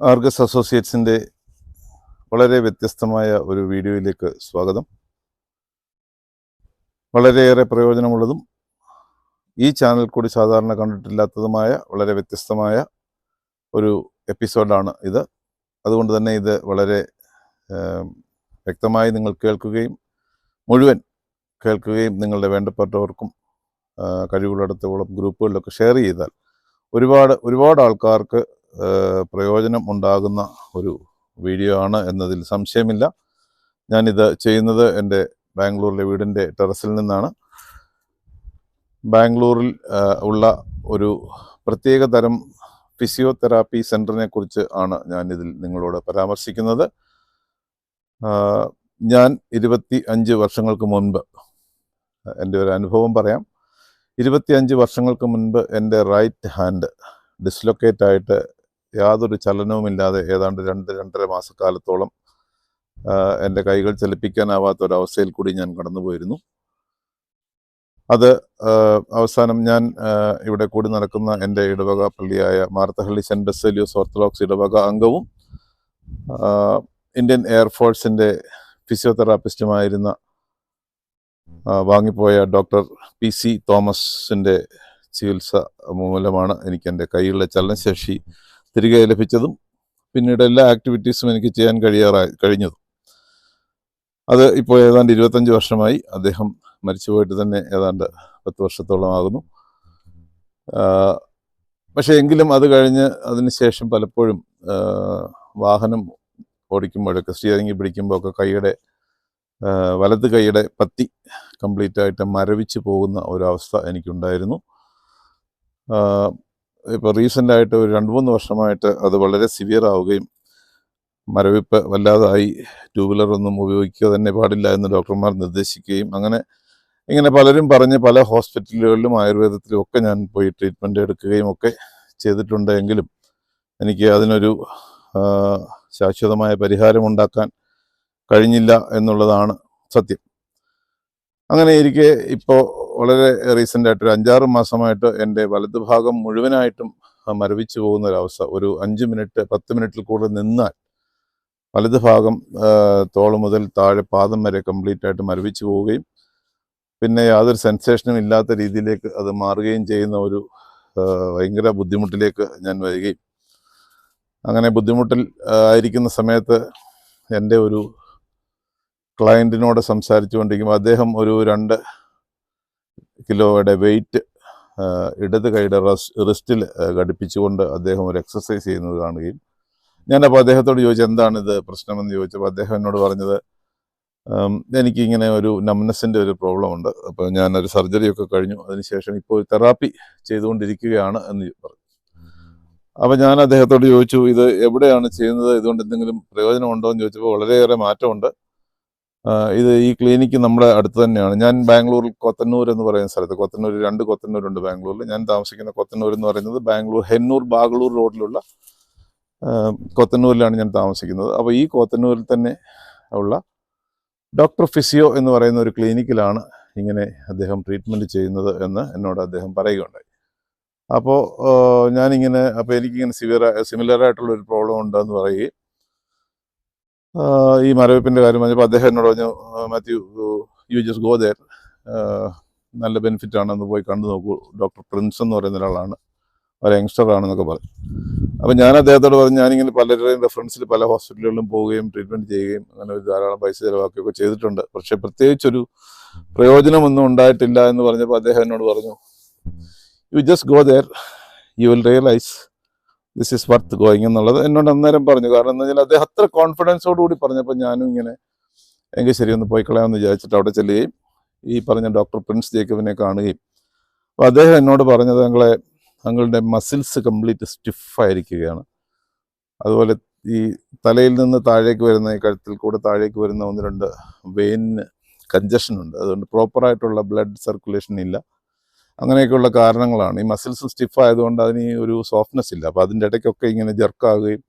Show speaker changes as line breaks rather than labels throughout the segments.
Args അസോസിയേറ്റ്സിൻ്റെ വളരെ വ്യത്യസ്തമായ ഒരു വീഡിയോയിലേക്ക് സ്വാഗതം. വളരെയേറെ പ്രയോജനമുള്ളതും ഈ ചാനൽ കൂടി സാധാരണ കണ്ടിട്ടില്ലാത്തതുമായ വളരെ വ്യത്യസ്തമായ ഒരു എപ്പിസോഡാണ് ഇത്. അതുകൊണ്ട് തന്നെ ഇത് വളരെ വ്യക്തമായി നിങ്ങൾ കേൾക്കുകയും മുഴുവൻ കേൾക്കുകയും നിങ്ങളുടെ വേണ്ടപ്പെട്ടവർക്കും കഴിവുള്ളിടത്തോളം ഗ്രൂപ്പുകളിലൊക്കെ ഷെയർ ചെയ്താൽ ഒരുപാട് ആൾക്കാർക്ക് പ്രയോജനം ഉണ്ടാകുന്ന ഒരു വീഡിയോ ആണ് എന്നതിൽ സംശയമില്ല. ഞാനിത് ചെയ്യുന്നത് എൻ്റെ ബാംഗ്ലൂരിലെ വീടിൻ്റെ ടെറസിൽ നിന്നാണ്. ബാംഗ്ലൂരിൽ ഉള്ള ഒരു പ്രത്യേക തരം ഫിസിയോതെറാപ്പി സെൻറ്ററിനെ കുറിച്ച് ആണ് ഞാനിതിൽ നിങ്ങളോട് പരാമർശിക്കുന്നത്. ഞാൻ 25 വർഷങ്ങൾക്ക് മുൻപ് എൻ്റെ ഒരു അനുഭവം പറയാം. 25 വർഷങ്ങൾക്ക് മുൻപ് എൻ്റെ റൈറ്റ് ഹാൻഡ് ഡിസ്ലൊക്കേറ്റ് ആയിട്ട് യാതൊരു ചലനവുമില്ലാതെ ഏതാണ്ട് 2-2.5 മാസക്കാലത്തോളം എൻ്റെ കൈകൾ ചലിപ്പിക്കാനാവാത്ത ഒരവസ്ഥയിൽ കൂടി ഞാൻ കടന്നുപോയിരുന്നു. അത് അവസാനം ഞാൻ ഇവിടെ കൂടി നടക്കുന്ന എൻ്റെ ഇടവക പള്ളിയായ മാർത്തഹള്ളി സെൻറ്റ് ബസേലിയോസ് ഓർത്തഡോക്സ് ഇടവക അംഗവും ഇന്ത്യൻ എയർഫോഴ്സിൻ്റെ ഫിസിയോതെറാപ്പിസ്റ്റുമായിരുന്ന വാങ്ങിപ്പോയ ഡോക്ടർ PC തോമസിൻ്റെ ചികിത്സ മൂലമാണ് എനിക്ക് എൻ്റെ കൈകളിലെ ചലനശേഷി തിരികെ ലഭിച്ചതും പിന്നീട് എല്ലാ ആക്ടിവിറ്റീസും എനിക്ക് ചെയ്യാൻ കഴിഞ്ഞതും. അത് ഇപ്പോൾ ഏതാണ്ട് 25 വർഷമായി. അദ്ദേഹം മരിച്ചുപോയിട്ട് തന്നെ ഏതാണ്ട് 10 വർഷത്തോളം ആകുന്നു. പക്ഷേ എങ്കിലും അത് കഴിഞ്ഞ് അതിനുശേഷം പലപ്പോഴും വാഹനം ഓടിക്കുമ്പോഴൊക്കെ സ്റ്റിയറിംഗ് പിടിക്കുമ്പോഴൊക്കെ വലത് കൈയുടെ പത്തി കംപ്ലീറ്റ് ആയിട്ട് മരവിച്ച് പോകുന്ന ഒരവസ്ഥ എനിക്കുണ്ടായിരുന്നു. ഇപ്പോൾ റീസെൻ്റായിട്ട് ഒരു 2-3 വർഷമായിട്ട് അത് വളരെ സിവിയർ ആവുകയും മരവിപ്പ് വല്ലാതായി, 2 വീലറൊന്നും ഉപയോഗിക്കുക തന്നെ പാടില്ല എന്ന് ഡോക്ടർമാർ നിർദ്ദേശിക്കുകയും ഇങ്ങനെ പലരും പറഞ്ഞ് പല ഹോസ്പിറ്റലുകളിലും ആയുർവേദത്തിലും ഒക്കെ ഞാൻ പോയി ട്രീറ്റ്മെൻറ്റ് എടുക്കുകയും ഒക്കെ ചെയ്തിട്ടുണ്ട്. എങ്കിലും എനിക്ക് അതിനൊരു ശാശ്വതമായ പരിഹാരമുണ്ടാക്കാൻ കഴിഞ്ഞില്ല എന്നുള്ളതാണ് സത്യം. അങ്ങനെ ഇരിക്കെ ഇപ്പോൾ വളരെ റീസെൻ്റായിട്ട് ഒരു 5-6 മാസമായിട്ട് എൻ്റെ വലത് ഭാഗം മുഴുവനായിട്ടും മരവിച്ചു പോകുന്ന ഒരവസ്ഥ. ഒരു 5 മിനിറ്റ് 10 മിനിറ്റിൽ കൂടുതൽ നിന്നാൽ വലത് ഭാഗം തോള് മുതൽ താഴെ പാദം വരെ കംപ്ലീറ്റ് ആയിട്ട് മരവിച്ചു പോവുകയും പിന്നെ യാതൊരു സെൻസേഷനും ഇല്ലാത്ത രീതിയിലേക്ക് അത് മാറുകയും ചെയ്യുന്ന ഒരു ഭയങ്കര ബുദ്ധിമുട്ടിലേക്ക് ഞാൻ വരികയും, അങ്ങനെ ബുദ്ധിമുട്ടിൽ ആയിരിക്കുന്ന സമയത്ത് എൻ്റെ ഒരു ക്ലയൻറ്റിനോട് സംസാരിച്ചു കൊണ്ടിരിക്കുമ്പോൾ അദ്ദേഹം ഒരു 2 കിലോയുടെ വെയിറ്റ് ഇടത് കൈയുടെ റിസ്റ്റിൽ ഘടിപ്പിച്ചുകൊണ്ട് അദ്ദേഹം ഒരു എക്സസൈസ് ചെയ്യുന്നത് കാണുകയും, ഞാനപ്പോൾ അദ്ദേഹത്തോട് ചോദിച്ചു എന്താണിത് പ്രശ്നമെന്ന് ചോദിച്ചപ്പോൾ അദ്ദേഹം എന്നോട് പറഞ്ഞത് എനിക്കിങ്ങനെ ഒരു നംനെസ്സിൻ്റെ ഒരു പ്രോബ്ലം ഉണ്ട്, അപ്പോൾ ഞാനൊരു സർജറിയൊക്കെ കഴിഞ്ഞു, അതിനുശേഷം ഇപ്പോൾ തെറാപ്പി ചെയ്തുകൊണ്ടിരിക്കുകയാണ് എന്ന് പറഞ്ഞു. അപ്പോൾ ഞാൻ അദ്ദേഹത്തോട് ചോദിച്ചു ഇത് എവിടെയാണ് ചെയ്യുന്നത്, ഇതുകൊണ്ട് എന്തെങ്കിലും പ്രയോജനമുണ്ടോ എന്ന് ചോദിച്ചപ്പോൾ വളരെയേറെ മാറ്റമുണ്ട്. ഇത് ഈ ക്ലിനിക്ക് നമ്മുടെ അടുത്ത് തന്നെയാണ്. ഞാൻ ബാംഗ്ലൂരിൽ കൊത്തന്നൂർ എന്ന് പറയുന്ന സ്ഥലത്ത്, 2 കൊത്തന്നൂരുണ്ട് ബാംഗ്ലൂരിൽ. ഞാൻ താമസിക്കുന്ന കൊത്തന്നൂർ എന്ന് പറയുന്നത് ബാംഗ്ലൂർ ഹെന്നൂർ ബാഗ്ലൂർ റോഡിലുള്ള കൊത്തന്നൂരിലാണ് ഞാൻ താമസിക്കുന്നത്. അപ്പോൾ ഈ കൊത്തന്നൂരിൽ തന്നെ ഉള്ള ഡോക്ടർ ഫിസിയോ എന്ന് പറയുന്ന ഒരു ക്ലിനിക്കിലാണ് ഇങ്ങനെ അദ്ദേഹം ട്രീറ്റ്മെൻറ്റ് ചെയ്യുന്നത് എന്ന് എന്നോട് അദ്ദേഹം പറയുകയുണ്ടായി. അപ്പോൾ എനിക്കിങ്ങനെ സിമിലറായിട്ടുള്ളൊരു പ്രോബ്ലം ഉണ്ടെന്ന് പറയുകയും ഈ മരവിപ്പിൻ്റെ കാര്യം പറഞ്ഞപ്പോൾ അദ്ദേഹം എന്നോട് പറഞ്ഞു Mathew you just go there, നല്ല ബെനിഫിറ്റ് ആണെന്ന് പോയി കണ്ടു നോക്കൂ, ഡോക്ടർ പ്രിൻസ് എന്ന് പറയുന്ന ഒരാളാണ്, ഒരു യങ്സ്റ്റർ ആണെന്നൊക്കെ പറഞ്ഞു. അപ്പോൾ ഞാൻ അദ്ദേഹത്തോട് പറഞ്ഞു ഞാനിങ്ങനെ പലരുടെയും റെഫറൻസിൽ പല ഹോസ്പിറ്റലുകളിലും പോവുകയും ട്രീറ്റ്മെൻറ്റ് ചെയ്യുകയും അങ്ങനെ ഒരു ധാരാളം പൈസ ചിലവാക്കുകയൊക്കെ ചെയ്തിട്ടുണ്ട്, പക്ഷേ പ്രത്യേകിച്ചൊരു പ്രയോജനമൊന്നും ഉണ്ടായിട്ടില്ല എന്ന് പറഞ്ഞപ്പോൾ അദ്ദേഹം എന്നോട് പറഞ്ഞു you just go there, you will realise this is worth going എന്നുള്ളത് എന്നോട് അന്നേരം പറഞ്ഞു. കാരണം എന്താ വെച്ചാൽ അദ്ദേഹം അത്ര കോൺഫിഡൻസോടുകൂടി പറഞ്ഞപ്പോൾ ഞാനും ഇങ്ങനെ എങ്കിൽ ശരി ഒന്ന് പോയി കളയാമെന്ന് വിചാരിച്ചിട്ട് അവിടെ ചെല്ലുകയും ഈ പറഞ്ഞ ഡോക്ടർ പ്രിൻസ് ജേക്കബിനെ കാണുകയും, അപ്പോൾ അദ്ദേഹം എന്നോട് പറഞ്ഞത് തങ്ങളുടെ മസിൽസ് കംപ്ലീറ്റ് സ്റ്റിഫായിരിക്കുകയാണ്, അതുപോലെ ഈ തലയിൽ നിന്ന് താഴേക്ക് വരുന്ന ഈ കഴുത്തിൽ കൂടെ താഴേക്ക് വരുന്ന 1-2 വെയിന് കഞ്ചഷൻ ഉണ്ട്, അതുകൊണ്ട് പ്രോപ്പറായിട്ടുള്ള ബ്ലഡ് സർക്കുലേഷൻ ഇല്ല, അങ്ങനെയൊക്കെയുള്ള കാരണങ്ങളാണ്. ഈ മസിൽസ് സ്റ്റിഫ് ആയതുകൊണ്ട് അതിന് ഒരു സോഫ്റ്റ്നെസ് ഇല്ല. അപ്പോൾ അതിൻ്റെ ഇടയ്ക്കൊക്കെ ഇങ്ങനെ ജെർക്കാവുകയും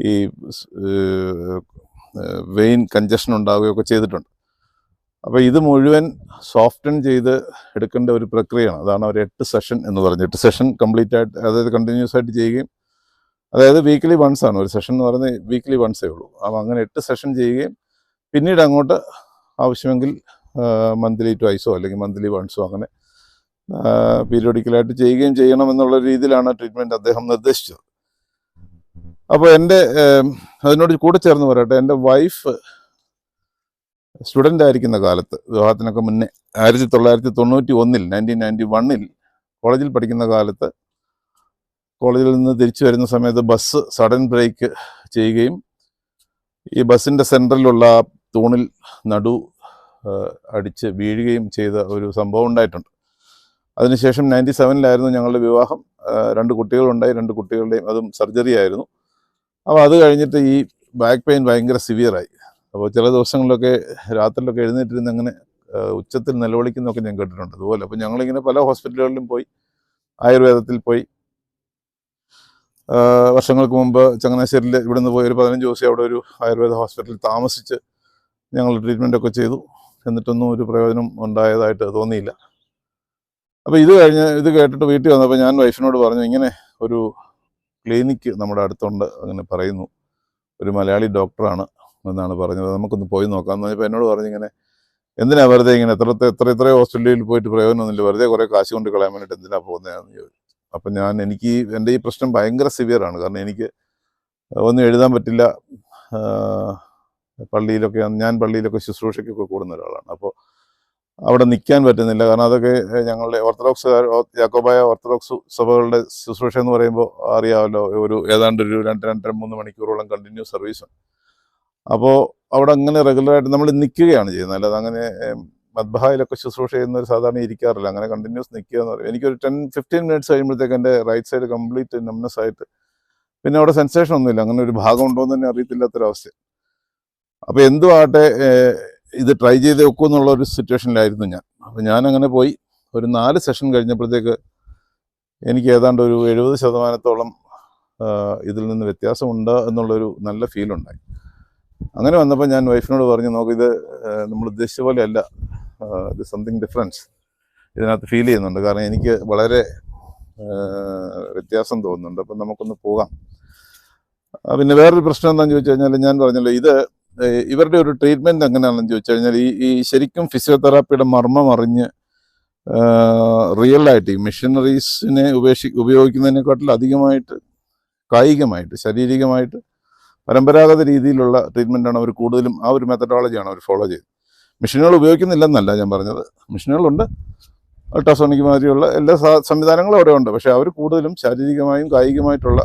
ഈ വെയിൻ കഞ്ചഷൻ ഉണ്ടാവുകയൊക്കെ ചെയ്തിട്ടുണ്ട്. അപ്പോൾ ഇത് മുഴുവൻ സോഫ്റ്റൻ ചെയ്ത് എടുക്കേണ്ട ഒരു പ്രക്രിയയാണ്. അതാണ് അവർ 8 സെഷൻ എന്ന് പറഞ്ഞത്. 8 സെഷൻ കംപ്ലീറ്റ് ആയിട്ട്, അതായത് കണ്ടിന്യൂസ് ആയിട്ട് ചെയ്യുകയും അതായത് വീക്ക്ലി വൺസ് ആണ് ഒരു സെഷൻ എന്ന് പറയുന്നത്, വീക്ക്ലി വൺസേ ഉള്ളൂ. അപ്പോൾ അങ്ങനെ 8 സെഷൻ ചെയ്യുകയും പിന്നീട് അങ്ങോട്ട് ആവശ്യമെങ്കിൽ മന്ത്ലി ട്വൈസോ അല്ലെങ്കിൽ മന്ത്ലി വൺസോ അങ്ങനെ പീരിയോഡിക്കലായിട്ട് ചെയ്യുകയും ചെയ്യണം എന്നുള്ള രീതിയിലാണ് ട്രീറ്റ്മെൻറ്റ് അദ്ദേഹം നിർദ്ദേശിച്ചത്. അപ്പോൾ എൻ്റെ അതിനോട് കൂടെ ചേർന്ന് പറയട്ടെ, എൻ്റെ വൈഫ് സ്റ്റുഡൻ്റ് ആയിരിക്കുന്ന കാലത്ത്, വിവാഹത്തിനൊക്കെ മുന്നേ 1991 1991 കോളേജിൽ പഠിക്കുന്ന കാലത്ത് കോളേജിൽ നിന്ന് തിരിച്ചു വരുന്ന സമയത്ത് ബസ് സഡൻ ബ്രേക്ക് ചെയ്യുകയും ഈ ബസ്സിൻ്റെ സെൻട്രലിലുള്ള തൂണിൽ നടു അടിച്ച് വീഴുകയും ചെയ്ത ഒരു സംഭവം ഉണ്ടായിട്ടുണ്ട്. അതിനുശേഷം 97 ഞങ്ങളുടെ വിവാഹം. 2 കുട്ടികളുണ്ടായി. 2 കുട്ടികളുടെയും അതും സർജറി ആയിരുന്നു. അപ്പോൾ അത് കഴിഞ്ഞിട്ട് ഈ ബാക്ക് പെയിൻ ഭയങ്കര സിവിയറായി. അപ്പോൾ ചില ദിവസങ്ങളിലൊക്കെ രാത്രിയിലൊക്കെ എഴുന്നേറ്റിരുന്ന് അങ്ങനെ ഉച്ചത്തിൽ നിലവിളിക്കുന്നതൊക്കെ ഞാൻ കേട്ടിട്ടുണ്ട് അതുപോലെ. അപ്പോൾ ഞങ്ങളിങ്ങനെ പല ഹോസ്പിറ്റലുകളിലും പോയി, ആയുർവേദത്തിൽ പോയി. വർഷങ്ങൾക്ക് മുമ്പ് ചങ്ങനാശ്ശേരിയിൽ ഇവിടുന്ന് പോയി ഒരു 15 ദിവസം അവിടെ ഒരു ആയുർവേദ ഹോസ്പിറ്റലിൽ താമസിച്ച് ഞങ്ങൾ ട്രീറ്റ്മെൻറ്റൊക്കെ ചെയ്തു. എന്നിട്ടൊന്നും ഒരു പ്രയോജനം ഉണ്ടായതായിട്ട് തോന്നിയില്ല. അപ്പോൾ ഇത് കേട്ടിട്ട് വീട്ടിൽ വന്നപ്പോൾ ഞാൻ വൈഫിനോട് പറഞ്ഞു, ഇങ്ങനെ ഒരു ക്ലിനിക്ക് നമ്മുടെ അടുത്തുണ്ട്, അങ്ങനെ പറയുന്നു, ഒരു മലയാളി ഡോക്ടറാണ് എന്നാണ് പറഞ്ഞത്, നമുക്കൊന്ന് പോയി നോക്കാമെന്ന് പറഞ്ഞപ്പോൾ എന്നോട് പറഞ്ഞു, ഇങ്ങനെ എന്തിനാ വെറുതെ ഇങ്ങനെ എത്രയോ ഹോസ്പിറ്റലിൽ പോയിട്ട് പ്രയോജനമൊന്നുമില്ല, വെറുതെ കുറേ കാശ് കൊണ്ട് കളയാൻ വേണ്ടിയിട്ട് എന്തിനാ പോകുന്നതെന്ന് ചോദിച്ചു. അപ്പം എൻ്റെ ഈ പ്രശ്നം ഭയങ്കര സിവിയറാണ്. കാരണം എനിക്ക് ഒന്നും എഴുതാൻ പറ്റില്ല. ഞാൻ പള്ളിയിലൊക്കെ ശുശ്രൂഷയ്ക്കൊക്കെ കൂടുന്ന ഒരാളാണ്. അപ്പോൾ അവിടെ നിൽക്കാൻ പറ്റുന്നില്ല. കാരണം അതൊക്കെ ഞങ്ങളുടെ യാക്കോബായ ഓർത്തഡോക്സ് സഭകളുടെ ശുശ്രൂഷ എന്ന് പറയുമ്പോൾ അറിയാമല്ലോ, ഏതാണ്ട് ഒരു 2-2.5-3 മണിക്കൂറോളം കണ്ടിന്യൂസ് സർവീസാണ്. അപ്പോൾ അവിടെ അങ്ങനെ റെഗുലറായിട്ട് നമ്മൾ നിൽക്കുകയാണ് ചെയ്യുന്നത്. അല്ലാതെ അങ്ങനെ മദ്ബഹായിലൊക്കെ ശുശ്രൂഷ ചെയ്യുന്നവർ സാധാരണ ഇരിക്കാറില്ല. അങ്ങനെ കണ്ടിന്യൂസ് നിൽക്കുക എന്ന് പറയും. എനിക്കൊരു 10-15 മിനിറ്റ്സ് കഴിയുമ്പോഴത്തേക്ക് എൻ്റെ റൈറ്റ് സൈഡ് കംപ്ലീറ്റ് നംനെസ് ആയിട്ട് പിന്നെ അവിടെ സെൻസേഷൻ ഒന്നുമില്ല. അങ്ങനെ ഒരു ഭാഗം ഉണ്ടോ എന്ന് തന്നെ അറിയത്തില്ലാത്തൊരവസ്ഥ. അപ്പോൾ എന്തുമാകട്ടെ ഇത് ട്രൈ ചെയ്ത് വെക്കൂ എന്നുള്ളൊരു സിറ്റുവേഷനിലായിരുന്നു ഞാൻ. അപ്പോൾ ഞാനങ്ങനെ പോയി. ഒരു 4 സെഷൻ കഴിഞ്ഞപ്പോഴത്തേക്ക് എനിക്ക് ഏതാണ്ട് ഒരു 70% ഇതിൽ നിന്ന് വ്യത്യാസമുണ്ട് എന്നുള്ളൊരു നല്ല ഫീലുണ്ടായി. അങ്ങനെ വന്നപ്പോൾ ഞാൻ വൈഫിനോട് പറഞ്ഞു, നോക്കിത് നമ്മൾ ഉദ്ദേശിച്ച പോലെയല്ല, ഇത് സംതിങ് ഡിഫറൻസ് ഇതിനകത്ത് ഫീൽ ചെയ്യുന്നുണ്ട്. കാരണം എനിക്ക് വളരെ വ്യത്യാസം തോന്നുന്നുണ്ട്. അപ്പം നമുക്കൊന്ന് പോകാം. പിന്നെ വേറൊരു പ്രശ്നം എന്താണെന്ന് ചോദിച്ചു കഴിഞ്ഞാൽ, ഞാൻ പറഞ്ഞല്ലോ, ഇവരുടെ ഒരു ട്രീറ്റ്മെൻറ്റ് എങ്ങനെയാണെന്ന് ചോദിച്ചു കഴിഞ്ഞാൽ, ഈ ശരിക്കും ഫിസിയോതെറാപ്പിയുടെ മർമ്മം അറിഞ്ഞ് റിയലായിട്ട് ഈ മെഷീനറീസിനെ ഉപയോഗിക്കുന്നതിനെക്കാട്ടിൽ അധികമായിട്ട് കായികമായിട്ട് ശാരീരികമായിട്ട് പരമ്പരാഗത രീതിയിലുള്ള ട്രീറ്റ്മെൻറ്റാണ് അവർ കൂടുതലും. ആ ഒരു മെത്തഡോളജിയാണ് അവർ ഫോളോ ചെയ്തത്. മെഷീനുകൾ ഉപയോഗിക്കുന്നില്ലെന്നല്ല ഞാൻ പറഞ്ഞത്, മെഷീനുകളുണ്ട്, അൾട്രാസോണിക് മാതിരിയുള്ള എല്ലാ സംവിധാനങ്ങളും അവിടെ ഉണ്ട്. പക്ഷേ അവർ കൂടുതലും ശാരീരികമായും കായികമായിട്ടുള്ള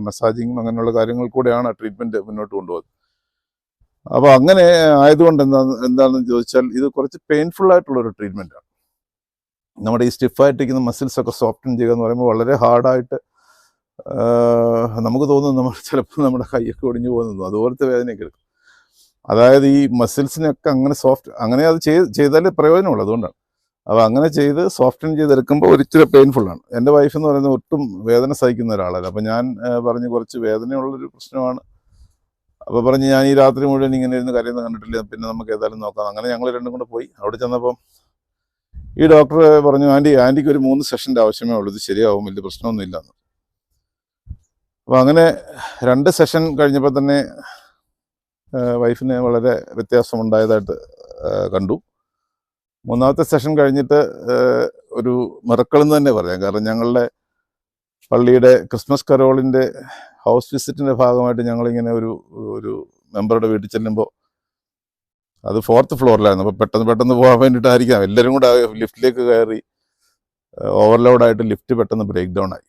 മസാജിങ്ങും അങ്ങനെയുള്ള കാര്യങ്ങൾ കൂടെയാണ് ആ ട്രീറ്റ്മെൻറ്റ് മുന്നോട്ട് കൊണ്ടുപോകുന്നത്. അപ്പോൾ അങ്ങനെ ആയതുകൊണ്ട് എന്താണെന്ന് ചോദിച്ചാൽ, ഇത് കുറച്ച് പെയിൻഫുൾ ആയിട്ടുള്ളൊരു ട്രീറ്റ്മെൻറ്റാണ്. നമ്മുടെ ഈ സ്റ്റിഫായിട്ടിരിക്കുന്ന മസിൽസൊക്കെ സോഫ്റ്റൻ ചെയ്യുക എന്ന് പറയുമ്പോൾ വളരെ ഹാർഡായിട്ട് നമുക്ക് തോന്നുന്നു, ചിലപ്പോൾ നമ്മുടെ കൈയൊക്കെ ഒടിഞ്ഞു പോകുന്നു, അതുപോലത്തെ വേദനയൊക്കെ എടുക്കും. അതായത് ഈ മസിൽസിനൊക്കെ അങ്ങനെ അങ്ങനെ അത് ചെയ്താലേ പ്രയോജനമുള്ളൂ. അതുകൊണ്ടാണ്. അപ്പോൾ അങ്ങനെ ചെയ്ത് സോഫ്റ്റൻ ചെയ്തെടുക്കുമ്പോൾ ഒരിച്ചിരി പെയിൻഫുള്ളാണ്. എൻ്റെ വൈഫ് എന്ന് പറയുന്നത് ഒട്ടും വേദന സഹിക്കുന്ന ഒരാളല്ല. അപ്പോൾ ഞാൻ പറഞ്ഞ് കുറച്ച് വേദനയുള്ളൊരു പ്രശ്നമാണ്. അപ്പോൾ പറഞ്ഞ്, ഞാൻ ഈ രാത്രി മുഴുവൻ ഇങ്ങനെ ഇരുന്ന് കരയുന്ന കണ്ടിട്ടില്ല, പിന്നെ നമുക്ക് ഏതായാലും നോക്കാം. അങ്ങനെ ഞങ്ങൾ രണ്ടും കൂടെ പോയി. അവിടെ ചെന്നപ്പം ഈ ഡോക്ടർ പറഞ്ഞു, ആൻറ്റിക്ക് ഒരു 3 സെഷൻ്റെ ആവശ്യമേ ഉള്ളൂ, ഇത് ശരിയാവും, വലിയ പ്രശ്നമൊന്നുമില്ല എന്ന്. അപ്പോൾ അങ്ങനെ 2 സെഷൻ കഴിഞ്ഞപ്പോൾ തന്നെ വൈഫിന് വളരെ വ്യത്യാസമുണ്ടായതായിട്ട് കണ്ടു. 3ാമത്തെ സെഷൻ കഴിഞ്ഞിട്ട് ഒരു മിറക്കിളെന്ന് തന്നെ പറയാം. കാരണം ഞങ്ങളുടെ പള്ളിയുടെ ക്രിസ്മസ് കരോളിൻ്റെ ഹൗസ് വിസിറ്റിൻ്റെ ഭാഗമായിട്ട് ഞങ്ങളിങ്ങനെ ഒരു മെമ്പറുടെ വീട്ടിൽ ചെല്ലുമ്പോൾ, അത് 4th ഫ്ലോറിലായിരുന്നു. അപ്പോൾ പെട്ടെന്ന് പോകാൻ വേണ്ടിയിട്ടായിരിക്കാം എല്ലാവരും കൂടെ ലിഫ്റ്റിലേക്ക് കയറി ഓവർലോഡായിട്ട് ലിഫ്റ്റ് പെട്ടെന്ന് ബ്രേക്ക് ഡൗൺ ആയി.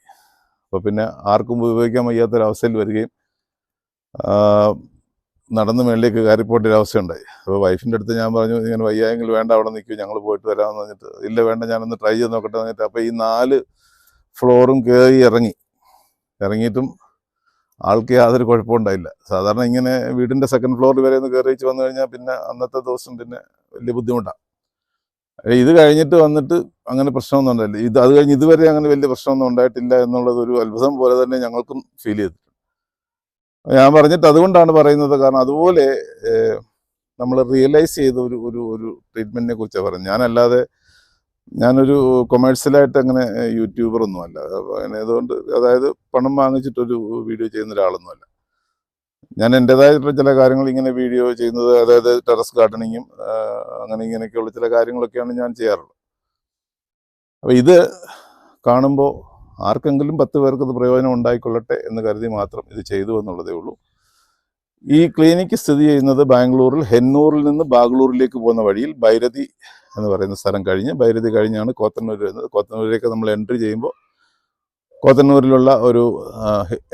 അപ്പോൾ പിന്നെ ആർക്കും ഉപയോഗിക്കാൻ വയ്യാത്തൊരവസ്ഥയിൽ വരികയും നടന്ന് മേളിലേക്ക് കയറിപ്പോണ്ട ഒരു അവസ്ഥയുണ്ടായി. അപ്പോൾ വൈഫിൻ്റെ അടുത്ത് ഞാൻ പറഞ്ഞു, ഇങ്ങനെ വയ്യായെങ്കിൽ വേണ്ട, അവിടെ നിൽക്കും, ഞങ്ങൾ പോയിട്ട് വരാമെന്ന് പറഞ്ഞിട്ട്. ഇല്ല വേണ്ട, ഞാനൊന്ന് ട്രൈ ചെയ്ത് നോക്കട്ടെ എന്നിട്ട്. അപ്പോൾ ഈ 4 ഫ്ലോറും കയറി ഇറങ്ങിയിട്ടും ആൾക്ക് യാതൊരു കുഴപ്പമുണ്ടായില്ല. സാധാരണ ഇങ്ങനെ വീടിൻ്റെ 2nd ഫ്ലോറിൽ വരെ ഒന്ന് കയറി വെച്ച് വന്നു കഴിഞ്ഞാൽ പിന്നെ അന്നത്തെ ദിവസം പിന്നെ വലിയ ബുദ്ധിമുട്ടാണ്. ഇത് കഴിഞ്ഞിട്ട് വന്നിട്ട് അങ്ങനെ പ്രശ്നമൊന്നും ഉണ്ടായില്ല. അത് കഴിഞ്ഞ് ഇതുവരെ അങ്ങനെ വലിയ പ്രശ്നമൊന്നും ഉണ്ടായിട്ടില്ല എന്നുള്ളത് ഒരു അത്ഭുതം പോലെ തന്നെ ഞങ്ങൾക്കും ഫീൽ ചെയ്തിട്ടുണ്ട്. ഞാൻ പറഞ്ഞിട്ട് അതുകൊണ്ടാണ് പറയുന്നത്. കാരണം അതുപോലെ നമ്മൾ റിയലൈസ് ചെയ്ത ഒരു ട്രീറ്റ്മെൻറ്റിനെ കുറിച്ചാണ് പറയുന്നത്. ഞാനല്ലാതെ ഞാനൊരു കൊമേഴ്സ്യലായിട്ട് അങ്ങനെ യൂട്യൂബറൊന്നുമല്ല. അങ്ങനെ അതുകൊണ്ട് അതായത് പണം വാങ്ങിച്ചിട്ടൊരു വീഡിയോ ചെയ്യുന്ന ഒരാളൊന്നുമല്ല. ഞാൻ എൻ്റെതായിട്ടുള്ള ചില കാര്യങ്ങൾ ഇങ്ങനെ വീഡിയോ ചെയ്യുന്നത്, അതായത് ടെറസ് ഗാർഡനിങ്ങും അങ്ങനെ ഇങ്ങനെയൊക്കെയുള്ള ചില കാര്യങ്ങളൊക്കെയാണ് ഞാൻ ചെയ്യാറുള്ളത്. അപ്പോൾ ഇത് കാണുമ്പോൾ ആർക്കെങ്കിലും 10 പേർക്ക് ഇത് പ്രയോജനം ഉണ്ടായിക്കൊള്ളട്ടെ എന്ന് കരുതി മാത്രം ഇത് ചെയ്തു എന്നുള്ളതേ ഉള്ളൂ. ഈ ക്ലിനിക്ക് സ്ഥിതി ചെയ്യുന്നത് ബാംഗ്ലൂരിൽ ഹെന്നൂറിൽ നിന്ന് ബാംഗ്ലൂരിലേക്ക് പോകുന്ന വഴിയിൽ ബൈരതി എന്ന് പറയുന്ന സ്ഥലം കഴിഞ്ഞ്, ബൈരതി കഴിഞ്ഞാണ് കോത്തന്നൂർ വരുന്നത്. കോത്തന്നൂരിലേക്ക് നമ്മൾ എൻട്രി ചെയ്യുമ്പോൾ കോത്തന്നൂരിലുള്ള ഒരു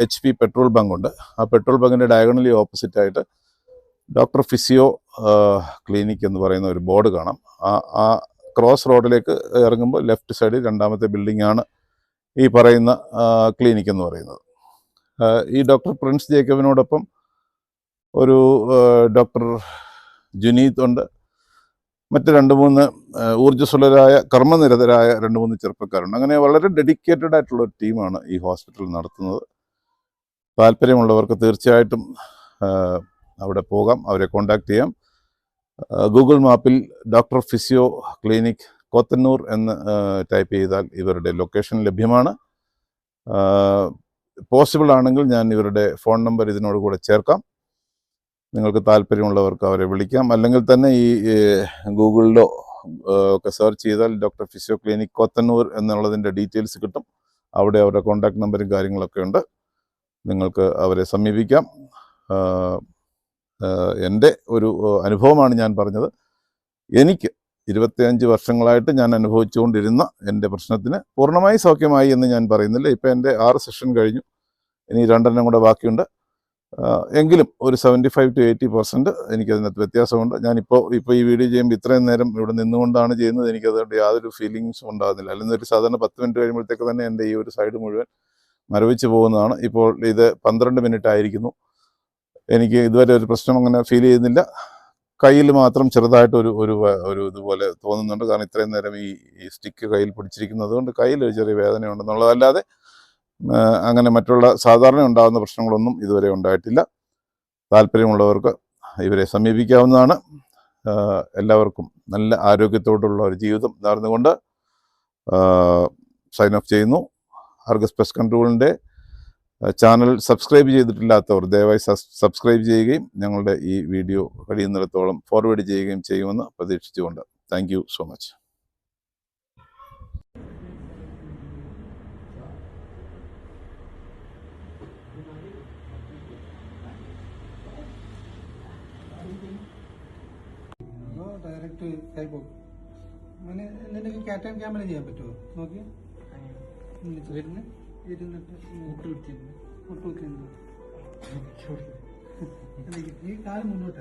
HP പെട്രോൾ ബങ്കുണ്ട്. ആ പെട്രോൾ ബങ്കിൻ്റെ ഡയഗണലി ഓപ്പോസിറ്റായിട്ട് ഡോക്ടർ ഫിസിയോ ക്ലിനിക്ക് എന്ന് പറയുന്ന ഒരു ബോർഡ് കാണാം. ആ ക്രോസ് റോഡിലേക്ക് ഇറങ്ങുമ്പോൾ ലെഫ്റ്റ് സൈഡിൽ രണ്ടാമത്തെ ബിൽഡിങ്ങാണ് ഈ പറയുന്ന ക്ലിനിക്ക് എന്ന് പറയുന്നത്. ഈ ഡോക്ടർ പ്രിൻസ് ജേക്കബിനോടൊപ്പം ഒരു ഡോക്ടർ ജുനീത് ഉണ്ട്. മറ്റ് 2-3 ഊർജ്ജസ്വലരായ കർമ്മനിരതരായ 2-3 ചെറുപ്പക്കാരുണ്ട്. അങ്ങനെ വളരെ ഡെഡിക്കേറ്റഡ് ആയിട്ടുള്ള ഒരു ടീമാണ് ഈ ഹോസ്പിറ്റൽ നടത്തുന്നത്. താല്പര്യമുള്ളവർക്ക് തീർച്ചയായിട്ടും അവിടെ പോകാം, അവരെ കോൺടാക്റ്റ് ചെയ്യാം. ഗൂഗിൾ മാപ്പിൽ ഡോക്ടർ ഫിസിയോ ക്ലിനിക് കോത്തന്നൂർ എന്ന് ടൈപ്പ് ചെയ്താൽ ഇവരുടെ ലൊക്കേഷൻ ലഭ്യമാണ്. പോസിബിൾ ആണെങ്കിൽ ഞാൻ ഇവരുടെ ഫോൺ നമ്പർ ഇതിനോട് കൂടെ ചേർക്കാം. നിങ്ങൾക്ക് താല്പര്യമുള്ളവർക്ക് അവരെ വിളിക്കാം. അല്ലെങ്കിൽ തന്നെ ഈ ഗൂഗിളിലോ ഒക്കെ സെർച്ച് ചെയ്താൽ ഡോക്ടർ ഫിസിയോ ക്ലിനിക് കോത്തന്നൂർ എന്നുള്ളതിൻ്റെ ഡീറ്റെയിൽസ് കിട്ടും. അവിടെ അവരുടെ കോൺടാക്ട് നമ്പറും കാര്യങ്ങളൊക്കെ ഉണ്ട്. നിങ്ങൾക്ക് അവരെ സമീപിക്കാം. എൻ്റെ ഒരു അനുഭവമാണ് ഞാൻ പറഞ്ഞത്. എനിക്ക് 25 വർഷങ്ങളായിട്ട് ഞാൻ അനുഭവിച്ചുകൊണ്ടിരുന്ന എൻ്റെ പ്രശ്നത്തിന് പൂർണ്ണമായി സൗഖ്യമായി എന്ന് ഞാൻ പറയുന്നില്ല. ഇപ്പോൾ എൻ്റെ 6 സെഷൻ കഴിഞ്ഞു, ഇനി 2 കൂടെ ബാക്കിയുണ്ട്. എങ്കിലും ഒരു 75 to 80% എനിക്കതിനകത്ത് വ്യത്യാസമുണ്ട്. ഞാനിപ്പോൾ ഈ വീഡിയോ ചെയ്യുമ്പോൾ ഇത്രയും നേരം ഇവിടെ നിന്നുകൊണ്ടാണ് ചെയ്യുന്നത്. എനിക്കതുകൊണ്ട് യാതൊരു ഫീലിങ്സും ഉണ്ടാകുന്നില്ല. അല്ലെങ്കിൽ ഒരു സാധാരണ 10 മിനിറ്റ് കഴിയുമ്പോഴത്തേക്ക് തന്നെ എൻ്റെ ഈ ഒരു സൈഡ് മുഴുവൻ മരവിച്ച് പോകുന്നതാണ്. ഇപ്പോൾ ഇത് 12 മിനിറ്റ് ആയിരിക്കുന്നു. എനിക്ക് ഇതുവരെ ഒരു പ്രശ്നം അങ്ങനെ ഫീൽ ചെയ്യുന്നില്ല. കയ്യിൽ മാത്രം ചെറുതായിട്ട് ഒരു ഇതുപോലെ തോന്നുന്നുണ്ട്. കാരണം ഇത്രയും നേരം ഈ സ്റ്റിക്ക് കയ്യിൽ പിടിച്ചിരിക്കുന്നത് കൊണ്ട് കയ്യിൽ ഒരു ചെറിയ വേദനയുണ്ടെന്നുള്ളതല്ലാതെ അങ്ങനെ മറ്റുള്ള സാധാരണ ഉണ്ടാകുന്ന പ്രശ്നങ്ങളൊന്നും ഇതുവരെ ഉണ്ടായിട്ടില്ല. താല്പര്യമുള്ളവർക്ക് ഇവരെ സമീപിക്കാവുന്നതാണ്. എല്ലാവർക്കും നല്ല ആരോഗ്യത്തോടുള്ള ഒരു ജീവിതം നേർന്നുകൊണ്ട് സൈൻ ഓഫ് ചെയ്യുന്നു. ആർഗസ് പെസ്റ്റ് കൺട്രോളിൻ്റെ ചാനൽ സബ്സ്ക്രൈബ് ചെയ്തിട്ടില്ലാത്തവർ ദയവായി സബ്സ്ക്രൈബ് ചെയ്യുകയും ഞങ്ങളുടെ ഈ വീഡിയോ കഴിയുന്നിടത്തോളം ഫോർവേഡ് ചെയ്യുകയും ചെയ്യുമെന്ന് പ്രതീക്ഷിച്ചുകൊണ്ട് thank you so much.
Direct കൈപ്പോ അങ്ങനെ എന്തെങ്കിലും ക്യാറ്റം ക്യാമറ ചെയ്യാൻ പറ്റുമോ? നോക്കി ഇരുന്നിട്ട് മുട്ട് വെച്ചിരുന്നു ഈ കാലം മുന്നോട്ട്